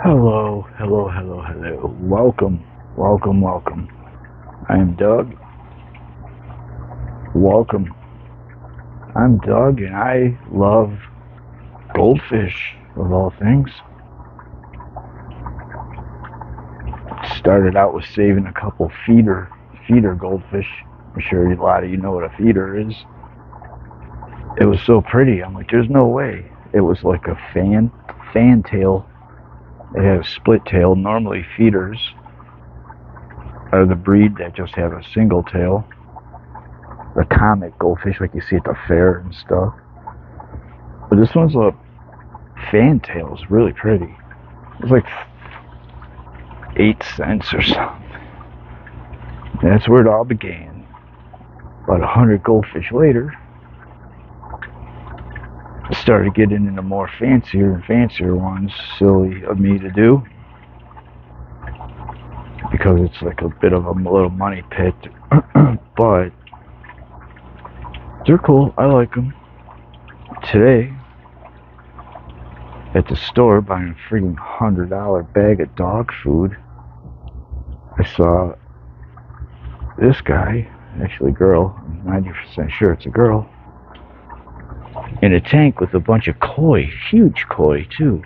Hello, hello, hello, hello. Welcome, welcome, welcome. I am Doug. Welcome. I'm Doug and I love goldfish, of all things. Started out with saving a couple feeder goldfish. I'm sure a lot of you know what a feeder is. It was so pretty. I'm like, there's no way. It was like a fan tail. It had a split tail. Normally feeders are the breed that just have a single tail. The comic goldfish like you see at the fair and stuff. But this one's a fantail. It's really pretty. It's like 8 cents or something. And that's where it all began. About 100 goldfish later, I started getting into more fancier and fancier ones. Silly of me to do, because it's like a bit of a little money pit. But they're cool. I like them. Today, at the store buying a freaking $100 bag of dog food, I saw this guy, actually girl, I'm 90% sure it's a girl, in a tank with a bunch of koi, huge koi too.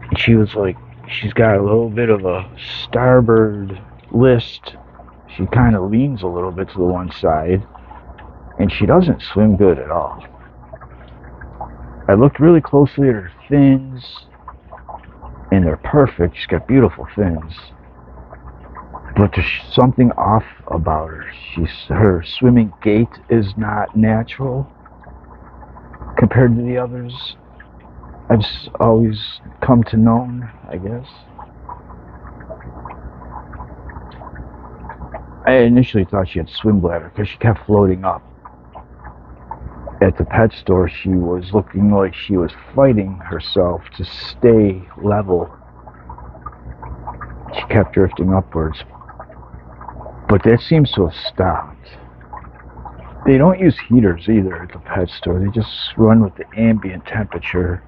And she was like, she's got a little bit of a starboard list. She kind of leans a little bit to the one side, and she doesn't swim good at all. I looked really closely at her fins, and they're perfect. She's got beautiful fins. But there's something off about her. Her swimming gait is not natural compared to the others. I've always come to know, I guess. I initially thought she had swim bladder because she kept floating up. At the pet store, she was looking like she was fighting herself to stay level. She kept drifting upwards. But that seems to have stopped. They don't use heaters either at the pet store. They just run with the ambient temperature.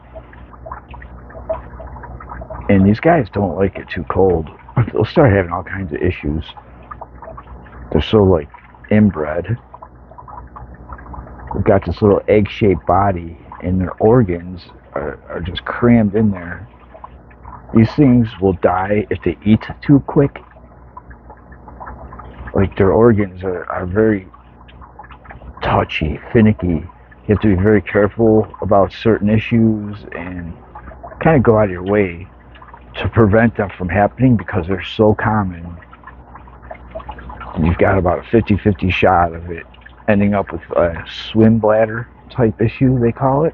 And these guys don't like it too cold. They'll start having all kinds of issues. They're so like inbred. They've got this little egg-shaped body, and their organs are just crammed in there. These things will die if they eat too quick. Like their organs are very touchy, finicky. You have to be very careful about certain issues and kind of go out of your way to prevent them from happening because they're so common. And you've got about a 50-50 shot of it ending up with a swim bladder type issue, they call it,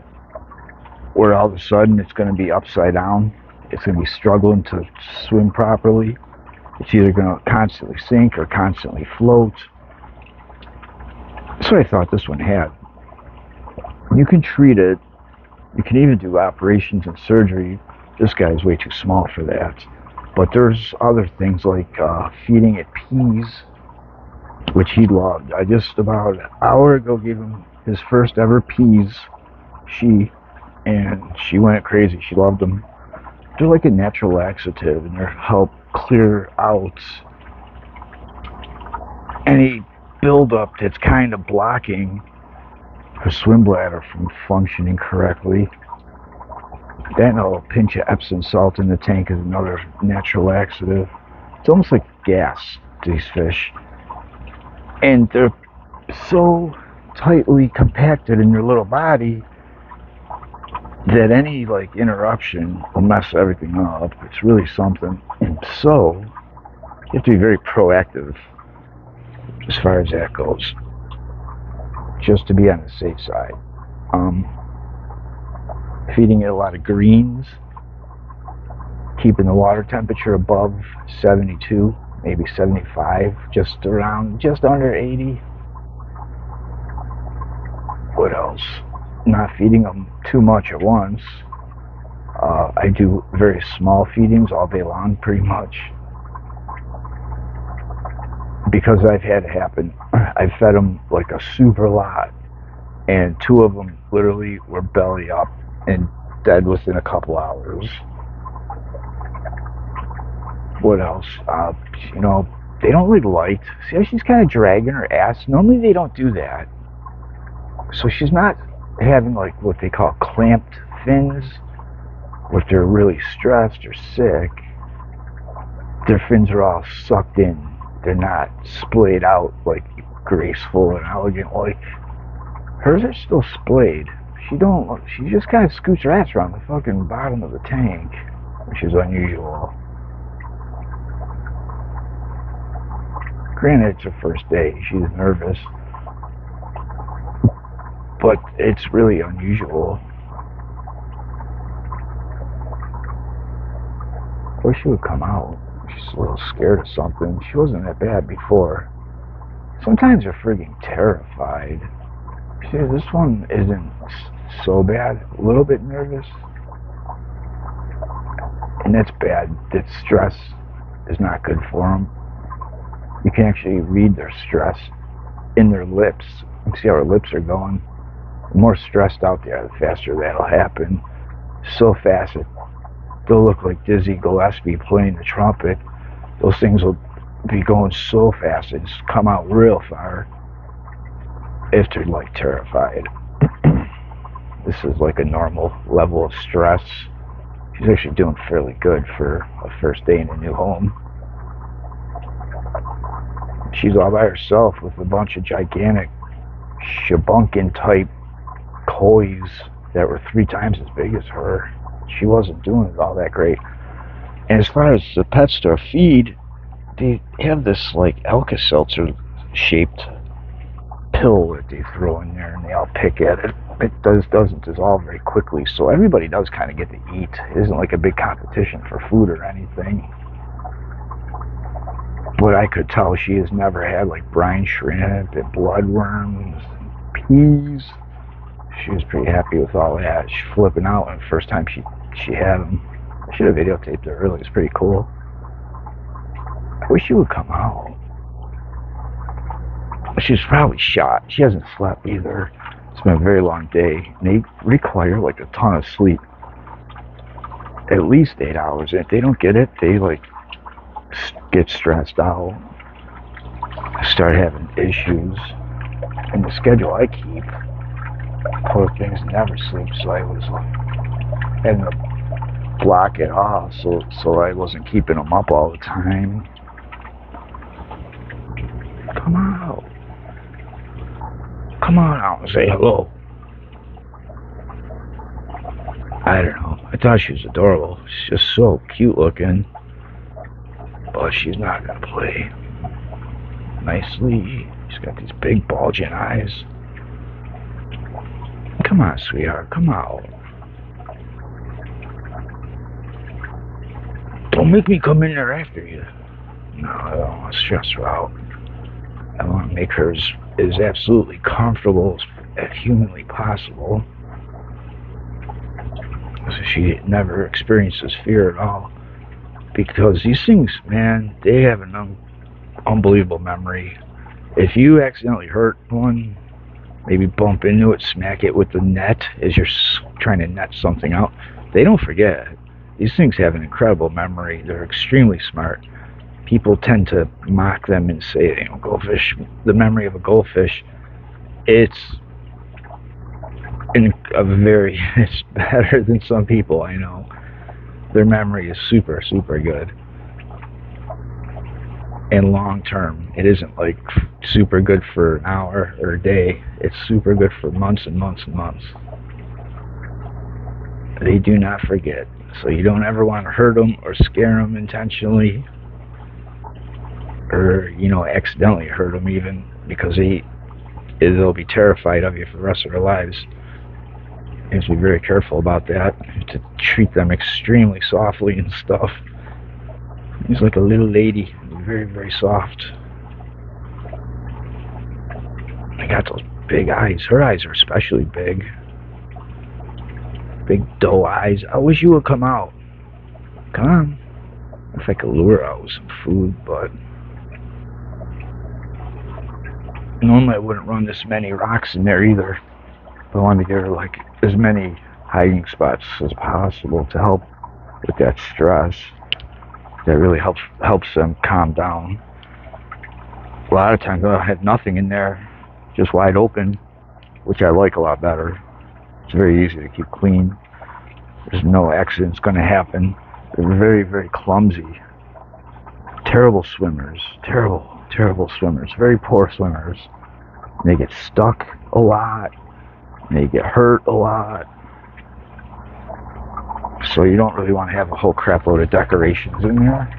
where all of a sudden it's going to be upside down. It's going to be struggling to swim properly. It's either going to constantly sink or constantly float. That's what I thought this one had. You can treat it. You can even do operations and surgery. This guy's way too small for that. But there's other things like feeding it peas, which he loved. I just about an hour ago gave him his first ever peas, and she went crazy. She loved them. They're like a natural laxative, and they help clear out any buildup that's kind of blocking her swim bladder from functioning correctly. Then a pinch of Epsom salt in the tank is another natural laxative. It's almost like gas, these fish. And they're so tightly compacted in their little body that any like interruption will mess everything up. It's really something. And so you have to be very proactive as far as that goes, just to be on the safe side. Feeding it a lot of greens, keeping the water temperature above 72, maybe 75, just under 80. What else? Not feeding them too much at once. I do very small feedings all day long, pretty much, because I've had it happen. I fed them like a super lot, and two of them literally were belly up and dead within a couple hours. What else? You know, they don't really like. See how she's kind of dragging her ass? Normally they don't do that. So she's not having like what they call clamped fins. If they're really stressed or sick, their fins are all sucked in. They're not splayed out like graceful and elegant. Like hers are still splayed. She don't. She just kind of scoots her ass around the fucking bottom of the tank, which is unusual. Granted, it's her first day. She's nervous, but it's really unusual. I wish she would come out. She's a little scared of something. She wasn't that bad before. Sometimes they're frigging terrified. See, this one isn't so bad. A little bit nervous. And that's bad. That stress is not good for them. You can actually read their stress in their lips. You can see how her lips are going. The more stressed out they are, the faster that'll happen. So fast that they'll look like Dizzy Gillespie playing the trumpet. Those things will be going so fast and just come out real far if they're like terrified. This is like a normal level of stress. She's actually doing fairly good for a first day in a new home. She's all by herself with a bunch of gigantic shabunkin type kois that were 3 times as big as her. She wasn't doing it all that great. And as far as the pet store feed, they have this like Alka-Seltzer shaped pill that they throw in there and they all pick at it. It doesn't dissolve very quickly, so everybody does kind of get to eat. It isn't like a big competition for food or anything. But I could tell she has never had like brine shrimp and bloodworms and peas. She was pretty happy with all that. She's flipping out when the first time she had them. I should have videotaped it early. It's pretty cool. I wish she would come out. She's probably shot. She hasn't slept either. It's been a very long day. And they require like a ton of sleep. At least 8 hours. And if they don't get it, they like get stressed out. Start having issues. And the schedule I keep, poor things never sleep, so I was like having to block it off so I wasn't keeping them up all the time. Come out. Come on out and say hello. I don't know. I thought she was adorable. She's just so cute looking. But she's not going to play nicely. She's got these big bulging eyes. Come on, sweetheart. Come out. Don't make me come in there after you. No, I don't want to stress her out. I want to make her as absolutely comfortable as humanly possible. So she never experiences fear at all. Because these things, man, they have an unbelievable memory. If you accidentally hurt one, maybe bump into it, smack it with the net as you're trying to net something out, they don't forget. These things have an incredible memory. They're extremely smart. People tend to mock them and say, you know, goldfish, the memory of a goldfish, it's it's better than some people I know. Their memory is super, super good. And long term, it isn't like super good for an hour or a day. It's super good for months and months and months. They do not forget. So you don't ever want to hurt them or scare them intentionally. Or, you know, accidentally hurt them even, because they'll be terrified of you for the rest of their lives. You have to be very careful about that. You have to treat them extremely softly and stuff. He's like a little lady, very, very soft. I got those big eyes. Her eyes are especially big. Big doe eyes. I wish you would come out. Come on. If I could lure her out with some food, but normally I wouldn't run this many rocks in there either. I wanted to give her like as many hiding spots as possible to help with that stress. That really helps them calm down. A lot of times they'll have nothing in there, just wide open, which I like a lot better. It's very easy to keep clean. There's no accidents going to happen. They're very, very clumsy. Terrible swimmers. Terrible swimmers. Very poor swimmers. They get stuck a lot. They get hurt a lot. So you don't really want to have a whole crap load of decorations in there.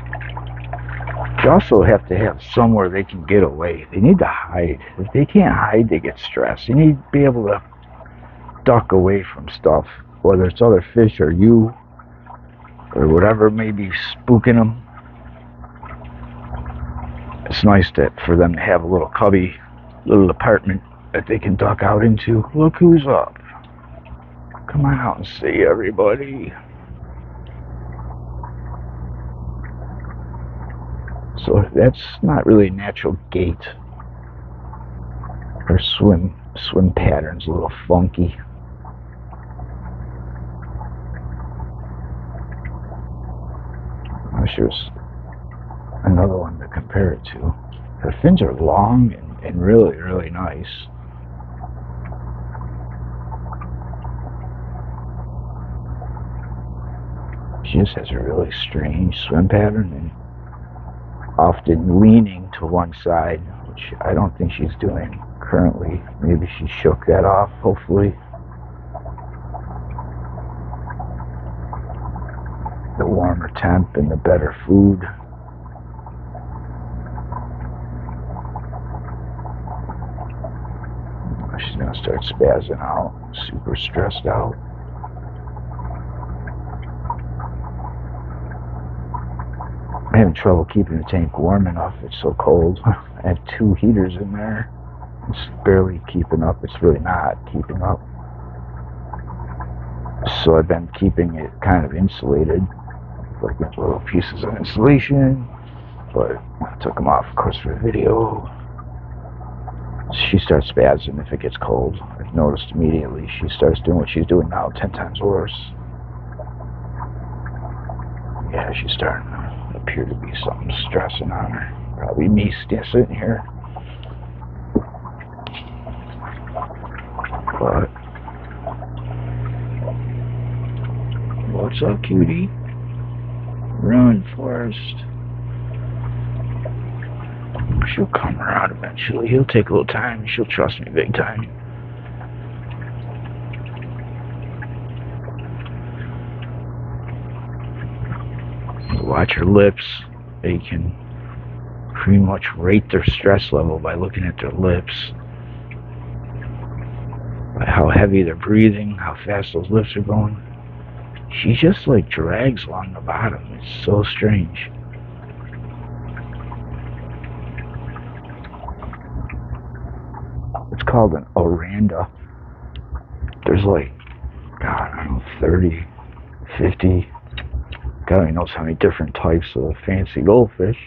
You also have to have somewhere they can get away. They need to hide. If they can't hide, they get stressed. You need to be able to duck away from stuff, whether it's other fish or you or whatever may be spooking them. It's nice for them to have a little cubby, little apartment that they can duck out into. Look who's up. Come on out and see everybody. So that's not really a natural gait. Her swim pattern's a little funky. I wish there was another one to compare it to. Her fins are long and really, really nice. She just has a really strange swim pattern and often leaning to one side, which I don't think she's doing currently. Maybe she shook that off, hopefully. The warmer temp and the better food. She's gonna start spazzing out, super stressed out. I'm having trouble keeping the tank warm enough. It's so cold. I have 2 heaters in there. It's barely keeping up. It's really not keeping up. So I've been keeping it kind of insulated, like with little pieces of insulation, but I took them off, of course, for the video. She starts spazzing if it gets cold. I've noticed immediately. She starts doing what she's doing now, 10 times worse. Yeah, she's starting to appear to be something stressing on her. Probably me sitting here. But what's up, cutie? Run, Forrest. She'll come around eventually. He'll take a little time. She'll trust me big time. Watch her lips. They can pretty much rate their stress level by looking at their lips. By how heavy they're breathing, how fast those lips are going. She just like drags along the bottom. It's so strange. It's called an oranda. There's like, God, I don't know, 30, 50, God only knows how many different types of fancy goldfish.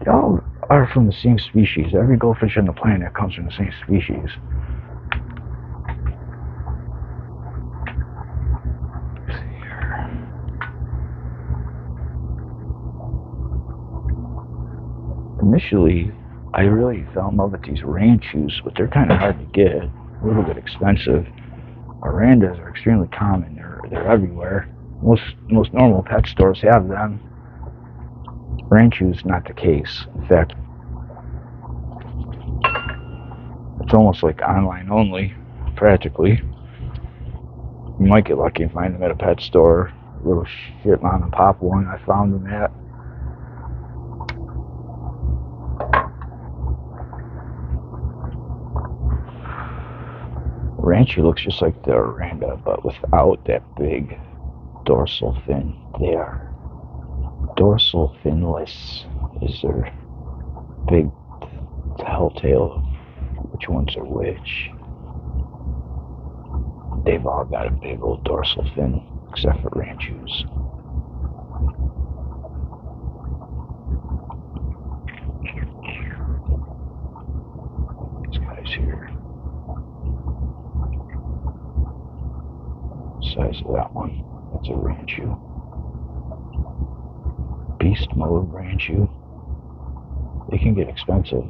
They all are from the same species. Every goldfish on the planet comes from the same species. Let's see here. Initially, I really fell in love with these ranchus, but they're kind of hard to get, a little bit expensive. Orandas are extremely common. They're everywhere. Most normal pet stores have them. Ranchus, not the case. In fact, it's almost like online only, practically. You might get lucky and find them at a pet store. A little shit mom and pop one I found them at. Ranchu looks just like the oranda, but without that big dorsal fin there. Dorsal finless is their big telltale of which ones are which. They've all got a big old dorsal fin, except for ranchus. These guys here. Size of that one. That's a ranchu. beast mode brand shoe. They can get expensive.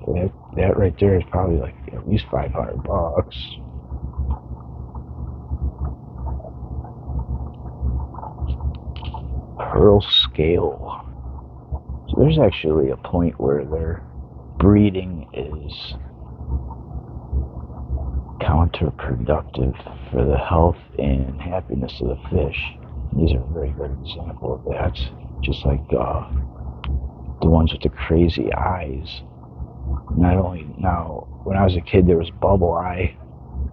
That right there is probably like at least $500. Pearl scale. So there's actually a point where their breeding is counterproductive for the health and happiness of the fish. These are a very good example of that. Just like the ones with the crazy eyes. Not only now, when I was a kid, there was bubble eye.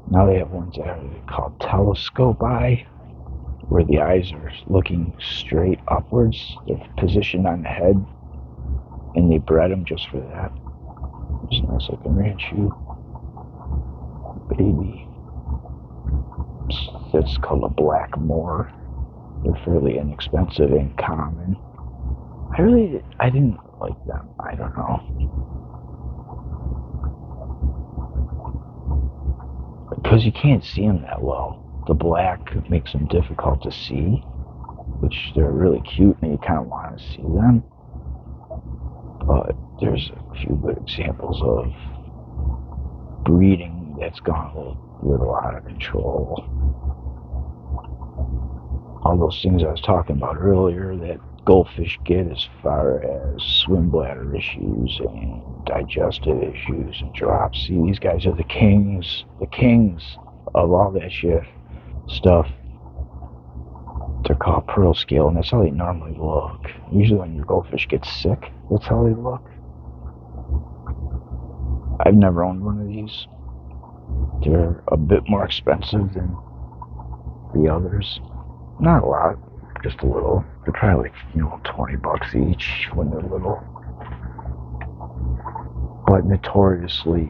Now they have ones that are called telescope eye, where the eyes are looking straight upwards. They're positioned on the head, and they bred them just for that. It's a nice looking ranchu baby. It's called a black moor. They're fairly inexpensive and common. I didn't like them. I don't know. Because you can't see them that well. The black makes them difficult to see, which they're really cute and you kind of want to see them. But there's a few good examples of breeding that's gone a little out of control. All those things I was talking about earlier that goldfish get as far as swim bladder issues and digestive issues and dropsy. These guys are the kings of all that shit stuff. They're called pearl scale, and that's how they normally look. Usually when your goldfish gets sick, that's how they look. I've never owned one of these. They're a bit more expensive than the others. Not a lot, just a little. They're probably like, $20 each when they're little. But notoriously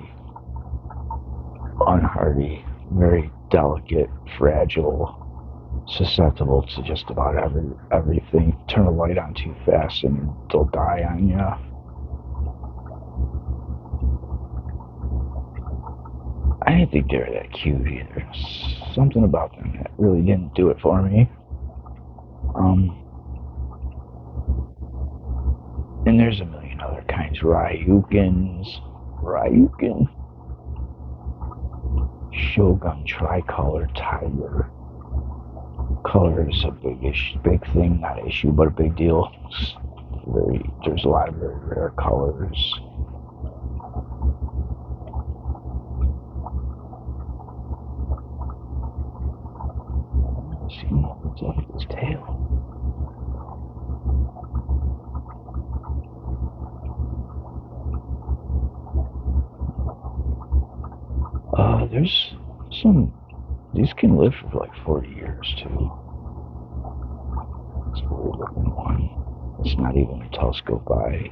unhardy, very delicate, fragile, susceptible to just about everything. Turn a light on too fast and they'll die on you. I didn't think they were that cute either. Something about them that really didn't do it for me. And there's a million other kinds. Ryukins. Shogun tricolor tiger. Color is a big thing, not an issue, but a big deal. There's a lot of very rare colors. Let's see what's up with his tail. There's some. These can live for like 40 years too. It's a weird looking one. It's not even a telescope eye.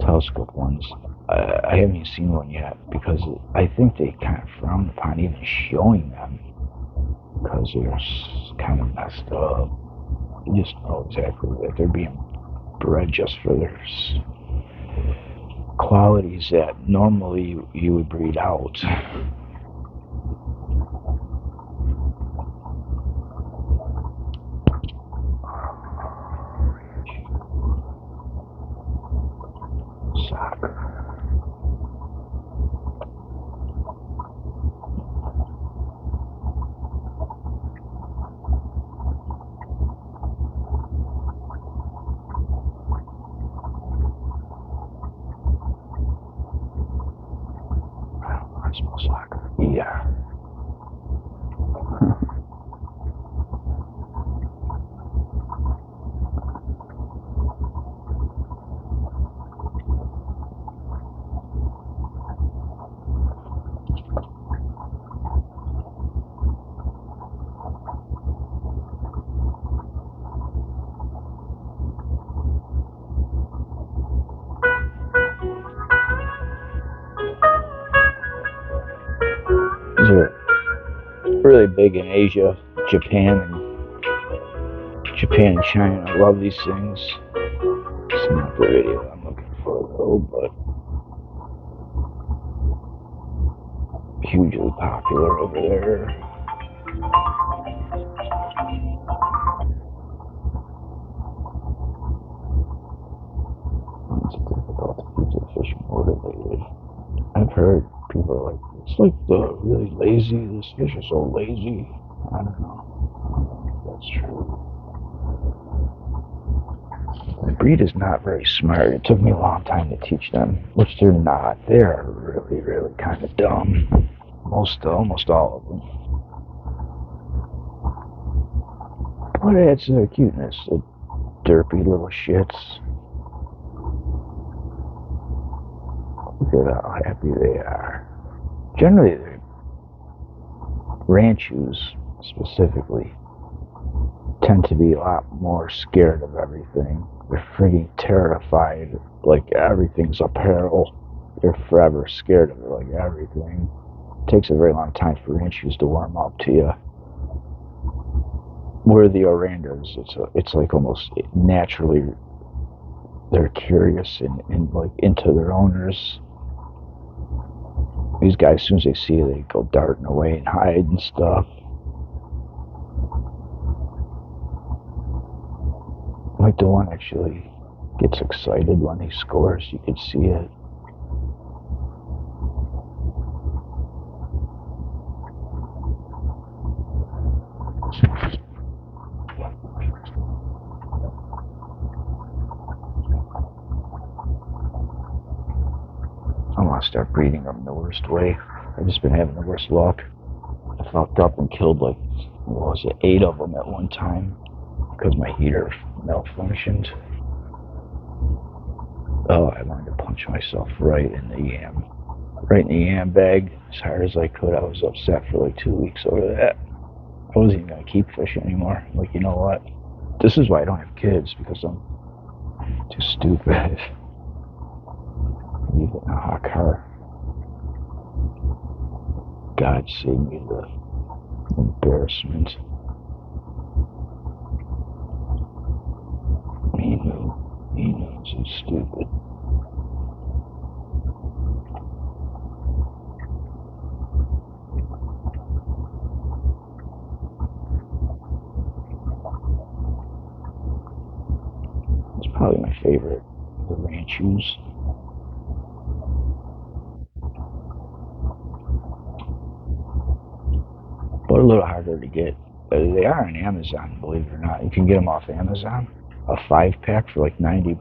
Telescope ones. I haven't even seen one yet because I think they kind of frown upon even showing them because they're kind of messed up. You just know exactly that they're being bred just for their qualities that normally you would breed out. Soccer. I smell soccer. Yeah. These are really big in Asia, Japan and China. I love these things. It's not the video I'm looking for though, but hugely popular over there. But like, it's like the really lazy. This fish is so lazy. I don't know. That's true. The breed is not very smart. It took me a long time to teach them, which they're not. They're really, really kind of dumb. Almost all of them. But it adds to their cuteness. The derpy little shits. Look at how happy they are. Generally, ranchus specifically tend to be a lot more scared of everything. They're freaking terrified. Like everything's a peril. They're forever scared of it, like everything. It takes a very long time for ranchus to warm up to you. Where the orandas, it's like almost naturally they're curious and like into their owners. These guys, as soon as they see you, they go darting away and hide and stuff. Like the one actually gets excited when he scores. You can see it. I want to start breeding them the worst way. I've just been having the worst luck. I fucked up and killed like, 8 of them at one time because my heater malfunctioned. Oh, I wanted to punch myself right in the yam. Right in the yam bag as hard as I could. I was upset for like 2 weeks over that. I wasn't even going to keep fishing anymore. Like, you know what? This is why I don't have kids, because I'm too stupid. Leave it in a hot car. God save me the embarrassment. He knew, so stupid. It's probably my favorite, the ranchus. But a little harder to get. They are on Amazon, believe it or not. You can get them off Amazon. A 5-pack for like $90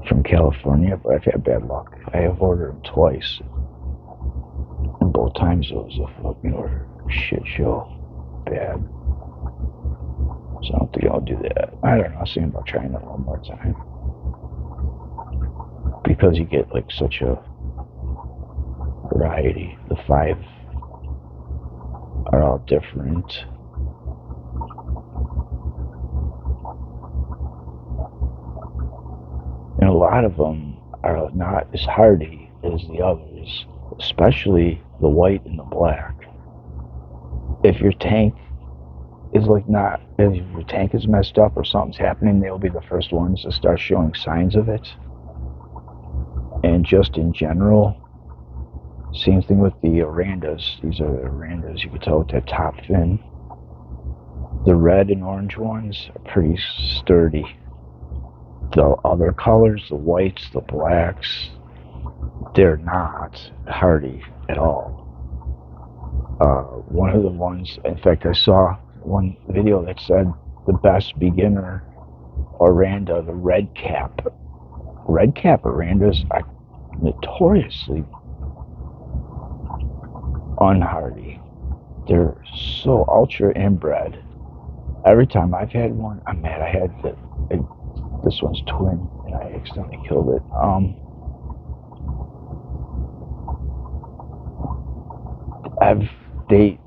from California, but I've had bad luck. I have ordered them twice. And both times it was a fucking shit show. Bad. So I don't think I'll do that. I don't know. I was thinking about trying it one more time. Because you get like such a variety. The 5 are all different. And a lot of them are not as hardy as the others, especially the white and the black. If your tank is like not, if your tank is messed up or something's happening, they'll be the first ones to start showing signs of it. And just in general, same thing with the orandas. These are the orandas. You can tell with that top fin. The red and orange ones are pretty sturdy. The other colors, the whites, the blacks, they're not hardy at all. One of the ones, in fact, I saw one video that said the best beginner oranda, the red cap. Red cap orandas are notoriously unhardy. They're so ultra inbred. Every time I've had one, I'm mad. I had this one's twin, and I accidentally killed it. They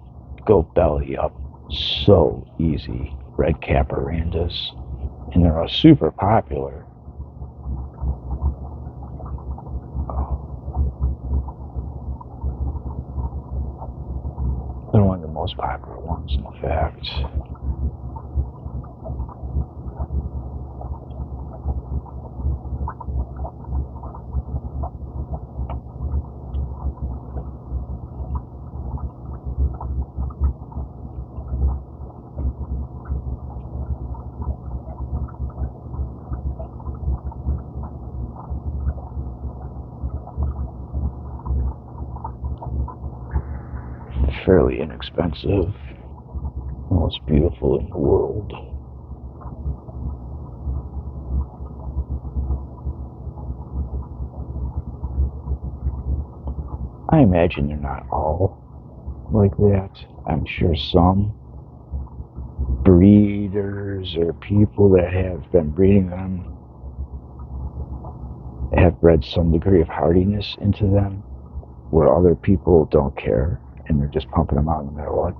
go belly up so easy. Red cap orandas, and they're super popular. They're one of the most popular ones, in fact. fairly inexpensive. Most beautiful in the world. I imagine they're not all like that. I'm sure some breeders or people that have been breeding them have bred some degree of hardiness into them where other people don't care and they're just pumping them out no matter what.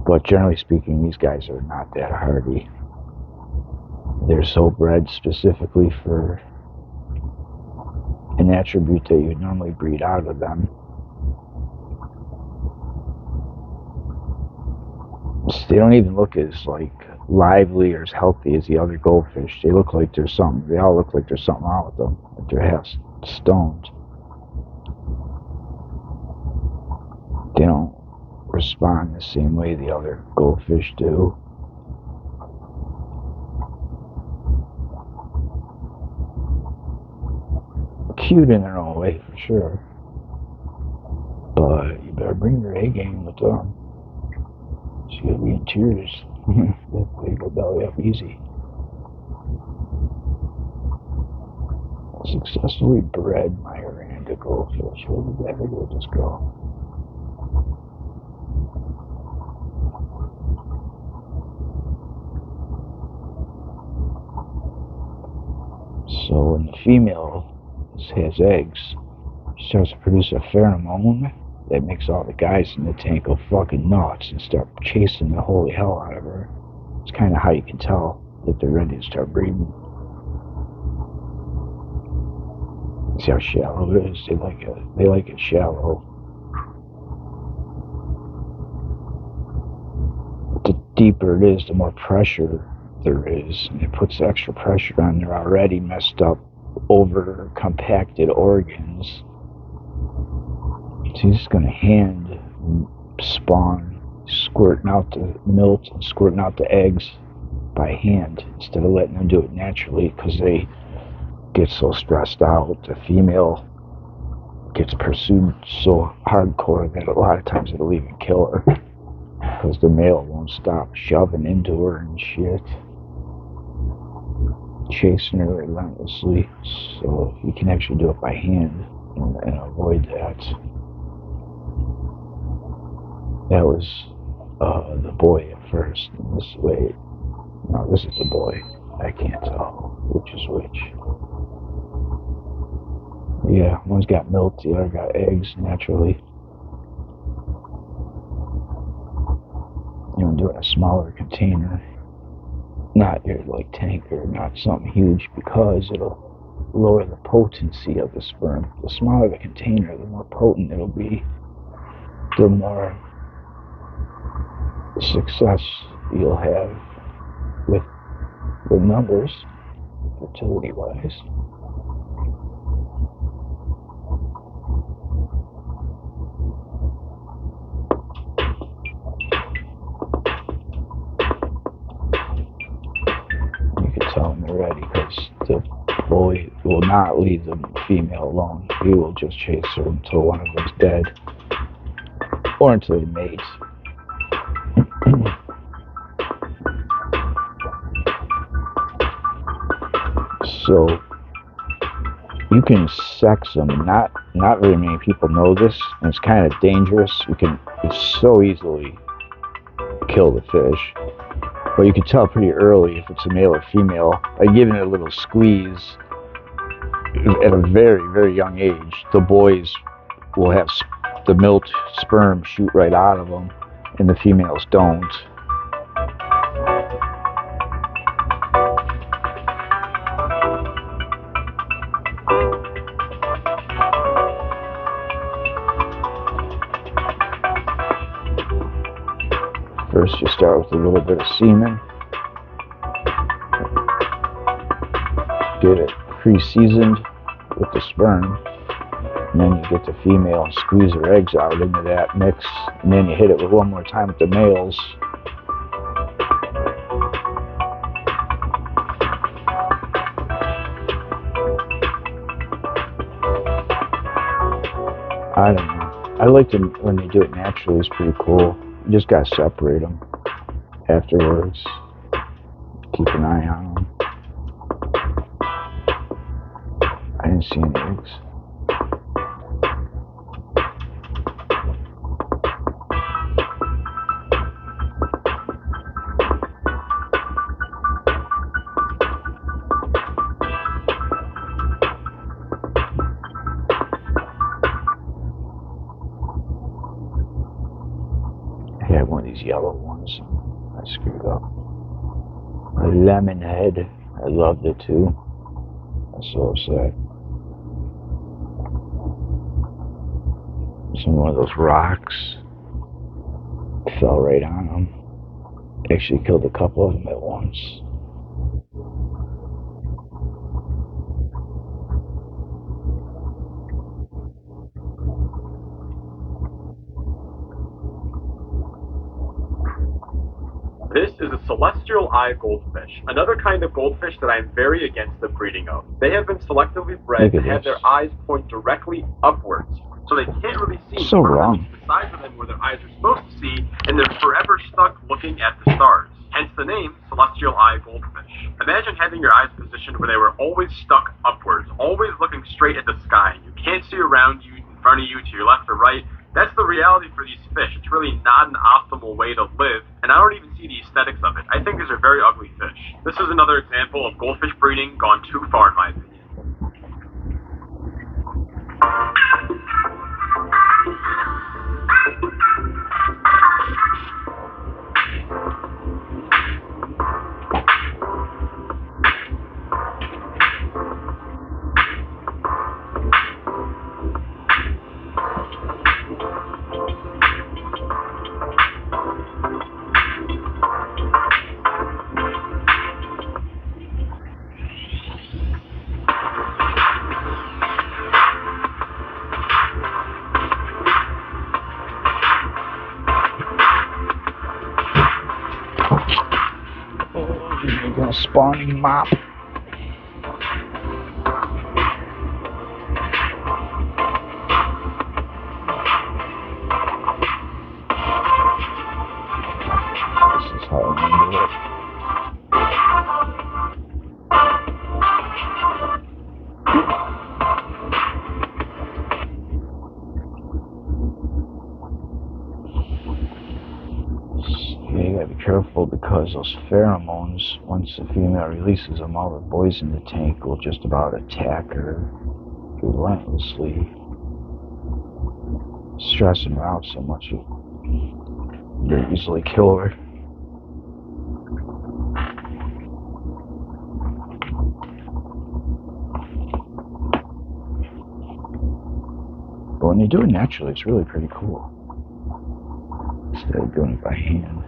But generally speaking, these guys are not that hardy. They're so bred specifically for an attribute that you'd normally breed out of them. They don't even look as like lively or as healthy as the other goldfish. They look like there's something. They all look like there's something wrong with them. Like they're half stoned. They don't respond the same way the other goldfish do. Cute in their own way for sure, but you better bring your A game with them. She's gonna be in tears. They go belly up easy. Successfully bred my oranda goldfish. What did I ever do with this girl? So when the female has eggs, she starts to produce a pheromone that makes all the guys in the tank go fucking nuts and start chasing the holy hell out of her. It's kind of how you can tell that they're ready to start breeding. See how shallow it is? They like it shallow. The deeper it is, the more pressure there is, and it puts extra pressure on their already messed up, over compacted organs. So he's just gonna hand spawn, squirting out the milk and squirting out the eggs by hand instead of letting them do it naturally, because they get so stressed out. The female gets pursued so hardcore that a lot of times it'll even kill her, because the male won't stop shoving into her and shit, chasing her relentlessly. So if you can actually do it by hand and avoid that. That was the boy at first. And this way, no, this is the boy. I can't tell which is which. Yeah, one's got milk, the other got eggs naturally. You know, do it in a smaller container, not your like tanker, not something huge, because it'll lower the potency of the sperm. The smaller the container, the more potent it'll be, the more success you'll have with the numbers, fertility wise. You can tell when they're ready, because the boy will not leave the female alone. He will just chase her until one of them's dead, or until they mate. So you can sex them. Not very many people know this, and it's kind of dangerous. It's so easily kill the fish, but you can tell pretty early if it's a male or female by giving it a little squeeze at a very, very young age. The boys will have the milked sperm shoot right out of them, and the females don't. First you start with a little bit of semen, get it pre-seasoned with the sperm, and then you get the female and squeeze her eggs out into that mix, and then you hit it with one more time with the males. I don't know. I like them when they do it naturally. It's pretty cool. You just gotta separate them afterwards. Keep an eye on them. I didn't see any eggs. I had one of these yellow ones. I screwed up. A lemon head. I loved it too. I'm so upset. One of those rocks fell right on them. Actually killed a couple of them at once. This is a celestial eye goldfish, another kind of goldfish that I am very against the breeding of. They have been selectively bred to have their eyes point directly upwards, so they can't really see so wrong. the sides of them where their eyes are supposed to see, and they're forever stuck looking at the stars. Hence the name celestial eye goldfish. Imagine having your eyes positioned where they were always stuck upwards, always looking straight at the sky. You can't see around you, in front of you, to your left or right. That's the reality for these fish. It's really not an optimal way to live, and I don't even see the aesthetics of it. I think these are very ugly fish. This is another example of goldfish breeding gone too far in my opinion. You're gonna spawning mop. This is how I'm gonna do it. Yeah, you gotta be careful because those pheromones, once the female releases them, all the boys in the tank will just about attack her relentlessly, stressing her out so much you easily kill her. But when you do it naturally, it's really pretty cool. Instead of doing it by hand.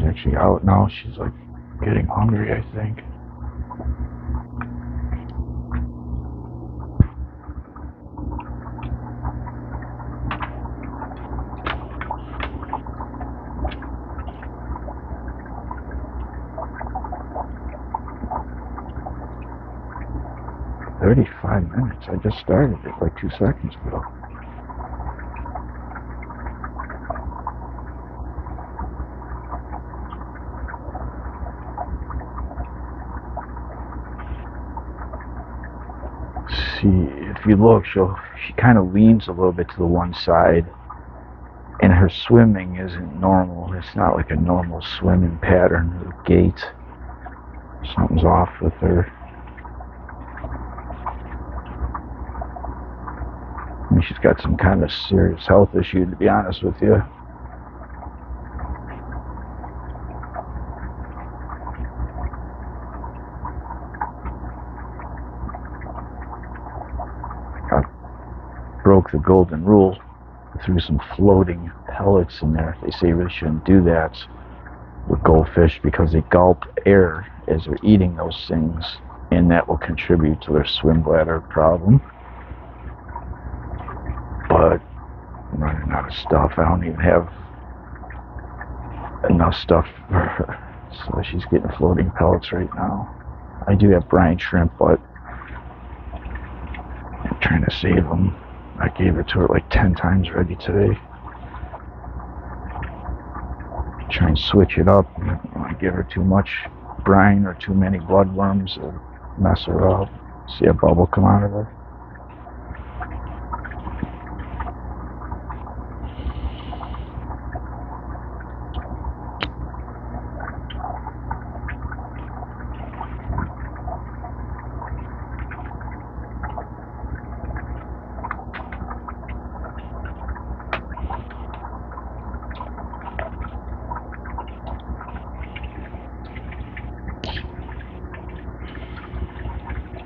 Actually out now. She's like getting hungry, I think. $35. I just started it like 2 seconds ago. See, if you look, she kind of leans a little bit to the one side, and her swimming isn't normal. It's not like a normal swimming pattern or gait. Something's off with her. I mean, she's got some kind of serious health issue, to be honest with you. I broke the golden rule. Threw some floating pellets in there. They say you really shouldn't do that with goldfish because they gulp air as they're eating those things, and that will contribute to their swim bladder problem. But I'm running out of stuff. I don't even have enough stuff for her. So she's getting floating pellets right now. I do have brine shrimp, but I'm trying to save them. I gave it to her like 10 times already today. Try and switch it up. I don't want to give her too much brine or too many bloodworms or mess her up. See a bubble come out of her.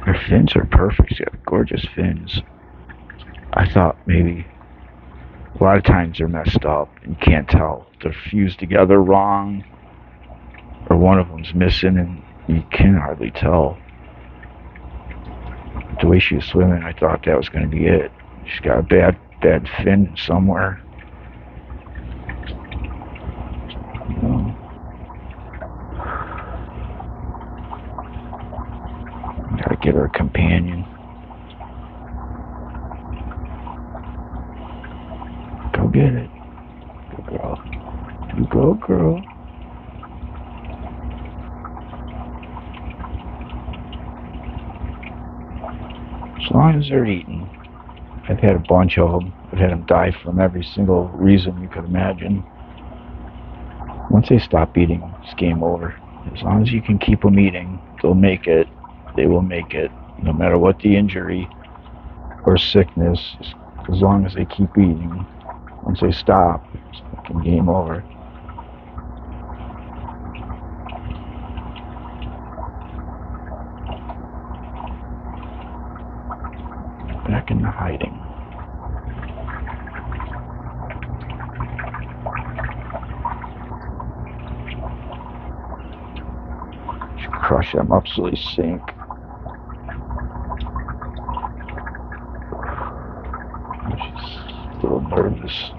Her fins are perfect. She's got gorgeous fins. I thought maybe a lot of times they're messed up and you can't tell. They're fused together wrong, or one of them's missing and you can hardly tell. The way she was swimming, I thought that was going to be it. She's got a bad fin somewhere. Gotta get her a companion. Go get it. Good girl. You go, girl. As long as they're eating. I've had a bunch of them. I've had them die from every single reason you could imagine. Once they stop eating, it's game over. As long as you can keep them eating, they'll make it. They will make it, no matter what the injury or sickness. As long as they keep eating, once they stop, it's fucking game over. Back into hiding. Should crush them up so they sink. She's a little nervous.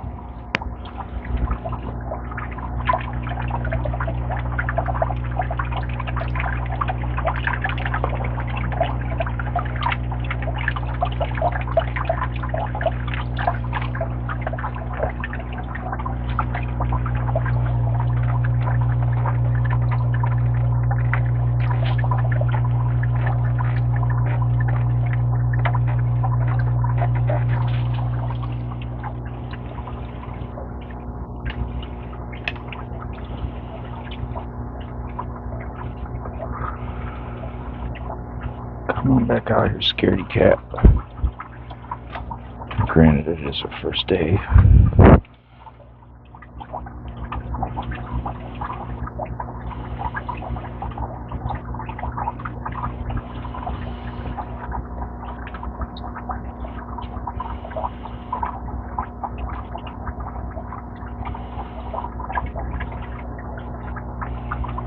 Come on back out here, scaredy cat. Granted, it is her first day.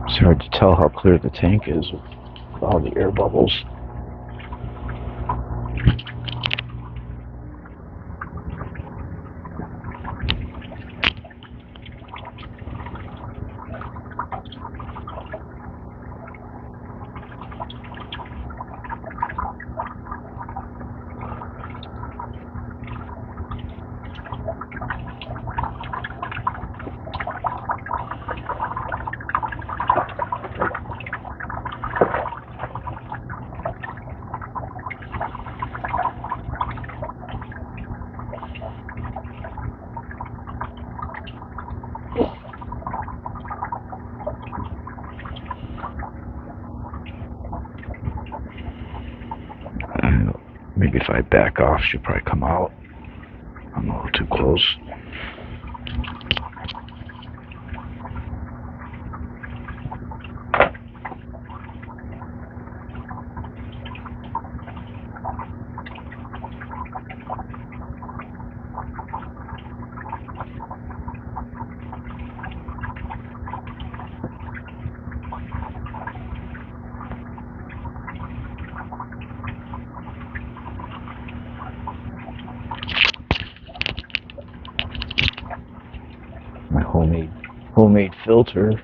It's hard to tell how clear the tank is with all the air bubbles. Maybe if I back off, she'll probably come out. I'm a little too close. My homemade filter.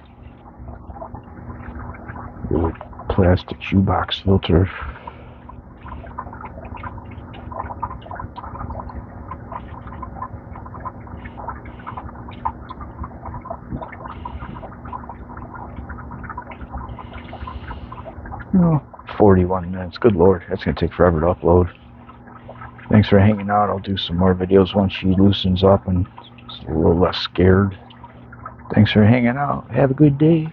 Little plastic shoebox filter. Oh, 41 minutes. Good Lord, that's gonna take forever to upload. Thanks for hanging out. I'll do some more videos once she loosens up and is a little less scared. Thanks for hanging out. Have a good day.